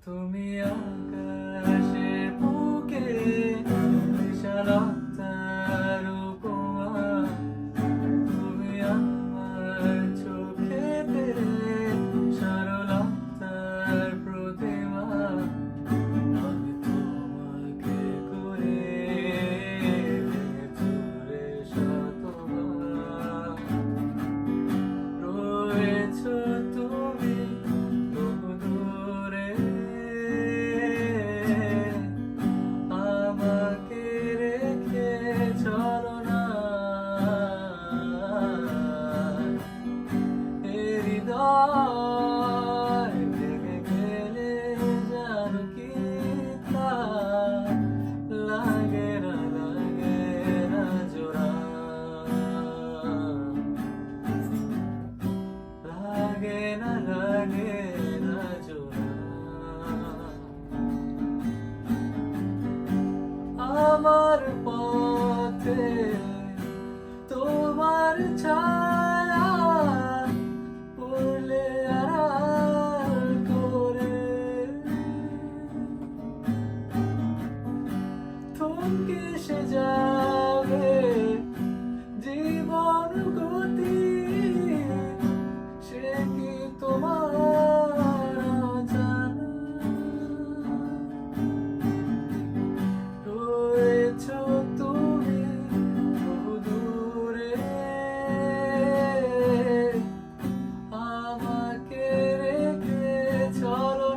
তুমি আকাশের বুকে বিশালতার উপমা, তুমি আমার চোখেতে সরলতার প্রতিমা। আমি তোমাকে করে জুড়ে শতবার রয়েছ তুমি বহু দূরে, আমাকে রেখে চলো না এ হৃদয় ভেঙে গেলে জানো কি তা লাগে না জোড়া, লাগে না জোড়া। আমার পথে তোমার ছায়া পড়লে আড়াল করে, থমকে সে যাবে জীবন গতি, সে কি তোমার অজানা? রয়েছ তুমি বহু দূরে, আমাকে রেখে চলো